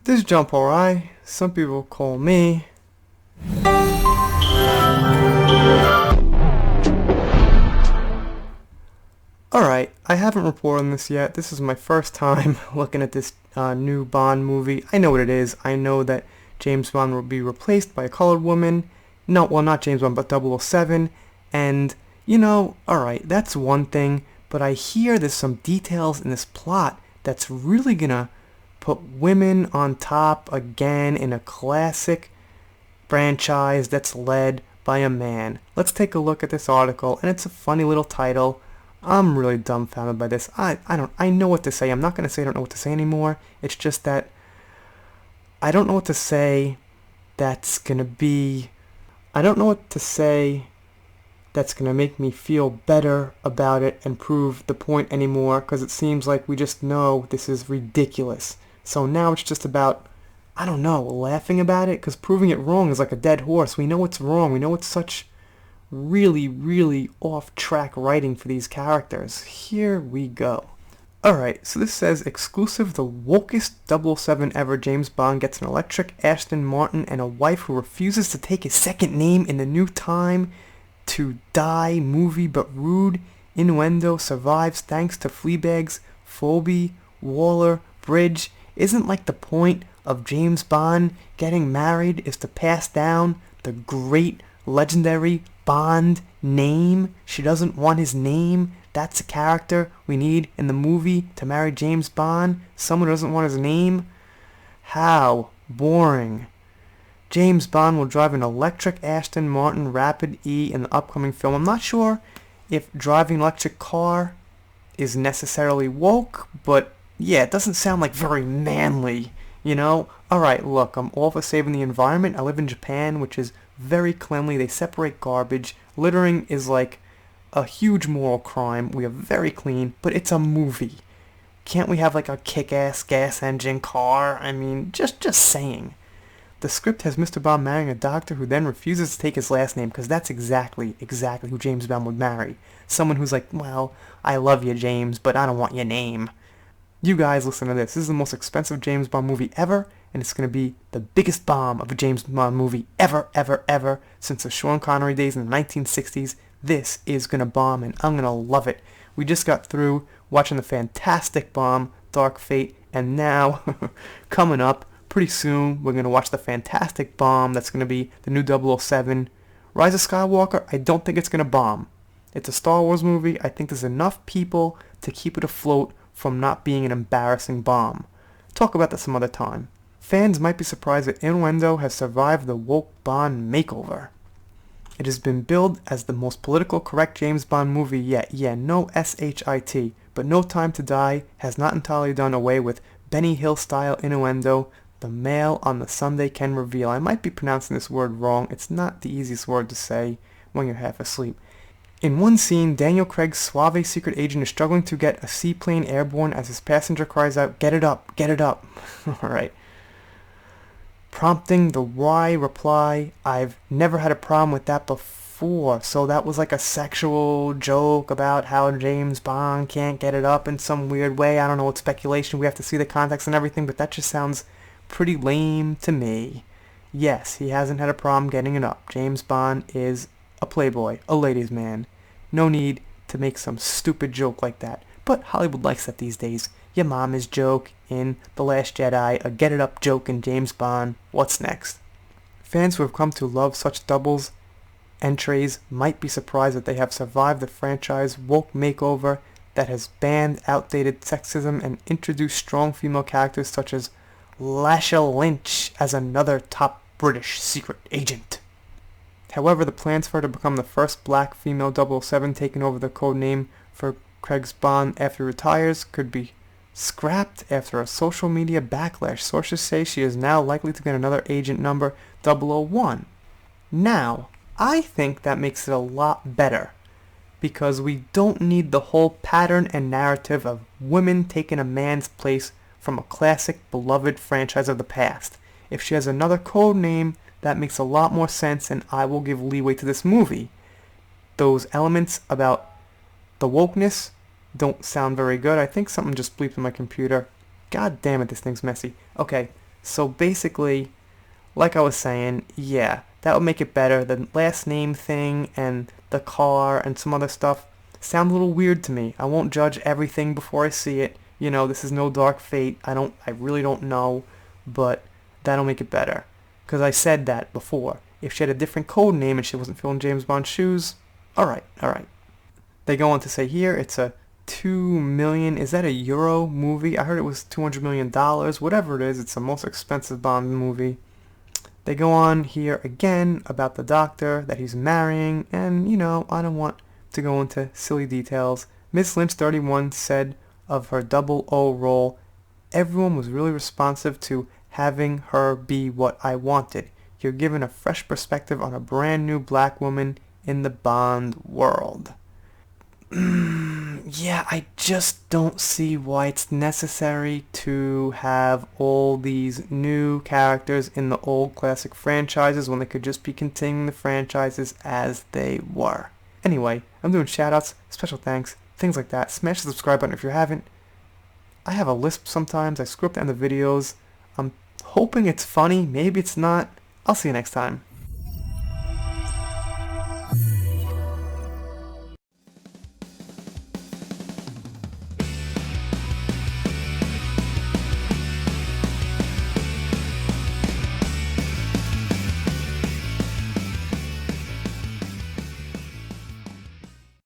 This jump alright. Some people call me. Alright, I haven't reported on this yet. This is my first time looking at this new Bond movie. I know what it is. I know that James Bond will be replaced by a colored woman. No, well, not James Bond, but 007. And, alright, that's one thing. But I hear there's some details in this plot that's really gonna put women on top again in a classic franchise that's led by a man. Let's take a look at this article, and it's a funny little title. I'm really dumbfounded by this. I know what to say. I'm not going to say I don't know what to say anymore. It's just that I don't know what to say that's going to be... I don't know what to say that's going to make me feel better about it and prove the point anymore, because it seems like we just know this is ridiculous. So now it's just about, I don't know, laughing about it, because proving it wrong is like a dead horse. We know it's wrong. We know it's such really, really off-track writing for these characters. Here we go. Alright, so this says, exclusive, the wokest 007 ever, James Bond gets an electric Aston Martin and a wife who refuses to take his second name in the new Time to Die movie, but rude innuendo survives thanks to Fleabag's Phoebe Waller-Bridge. Isn't like the point of James Bond getting married is to pass down the great legendary Bond name? She doesn't want his name. That's a character we need in the movie to marry James Bond. Someone who doesn't want his name? How boring. James Bond will drive an electric Aston Martin Rapid E in the upcoming film. I'm not sure if driving an electric car is necessarily woke, but yeah, it doesn't sound like very manly, Alright, look, I'm all for saving the environment. I live in Japan, which is very cleanly. They separate garbage. Littering is like a huge moral crime. We are very clean, but it's a movie. Can't we have like a kick-ass gas engine car? I mean, just saying. The script has Mr. Bond marrying a doctor who then refuses to take his last name, because that's exactly who James Bond would marry. Someone who's like, well, I love you, James, but I don't want your name. You guys listen to this. This is the most expensive James Bond movie ever, and it's going to be the biggest bomb of a James Bond movie ever, ever, ever since the Sean Connery days in the 1960s. This is going to bomb, and I'm going to love it. We just got through watching the fantastic bomb, Dark Fate, and now, coming up, pretty soon, we're going to watch the fantastic bomb that's going to be the new 007. Rise of Skywalker, I don't think it's going to bomb. It's a Star Wars movie. I think there's enough people to keep it afloat from not being an embarrassing bomb. Talk about that some other time. Fans might be surprised that Innuendo has survived the woke Bond makeover. It has been billed as the most political correct James Bond movie yet. Yeah, no S-H-I-T. But No Time to Die has not entirely done away with Benny Hill-style innuendo the mail on the Sunday can reveal. I might be pronouncing this word wrong. It's not the easiest word to say when you're half asleep. In one scene, Daniel Craig's suave secret agent is struggling to get a seaplane airborne as his passenger cries out, "Get it up, get it up." Alright. Prompting the wry reply, "I've never had a problem with that before." So that was like a sexual joke about how James Bond can't get it up in some weird way. I don't know, it's speculation. We have to see the context and everything, but that just sounds pretty lame to me. Yes, he hasn't had a problem getting it up. James Bond is a playboy, a ladies' man. No need to make some stupid joke like that. But Hollywood likes that these days. Your mama's joke in The Last Jedi, a get it up joke in James Bond. What's next? Fans who have come to love such doubles entrees might be surprised that they have survived the franchise woke makeover that has banned outdated sexism and introduced strong female characters such as Lashana Lynch as another top British secret agent. However, the plans for her to become the first black female 007 taking over the code name for Craig's Bond after he retires could be scrapped after a social media backlash. Sources say she is now likely to get another agent number 001. Now, I think that makes it a lot better, because we don't need the whole pattern and narrative of women taking a man's place from a classic beloved franchise of the past. If she has another code name, that makes a lot more sense, and I will give leeway to this movie. Those elements about the wokeness don't sound very good. I think something just bleeped in my computer. God damn it, this thing's messy. Okay, So basically, like I was saying, yeah, that would make it better. The last name thing and the car and some other stuff sound a little weird to me. I won't judge everything before I see it. You know, this is no Dark Fate. I really don't know, but that'll make it better. Because I said that before. If she had a different code name and she wasn't filling James Bond's shoes, alright, alright. They go on to say here it's a 2 million, is that a euro movie? I heard it was $200 million. Whatever it is, it's the most expensive Bond movie. They go on here again about the doctor that he's marrying, and, you know, I don't want to go into silly details. Miss Lynch 31 said of her 00 role, everyone was really responsive to having her be what I wanted. You're given a fresh perspective on a brand new black woman in the Bond world. Yeah, I just don't see why it's necessary to have all these new characters in the old classic franchises when they could just be continuing the franchises as they were. Anyway, I'm doing shoutouts, special thanks, things like that. Smash the subscribe button if you haven't. I have a lisp sometimes. I screw up the end of videos. I'm hoping it's funny. Maybe it's not. I'll see you next time.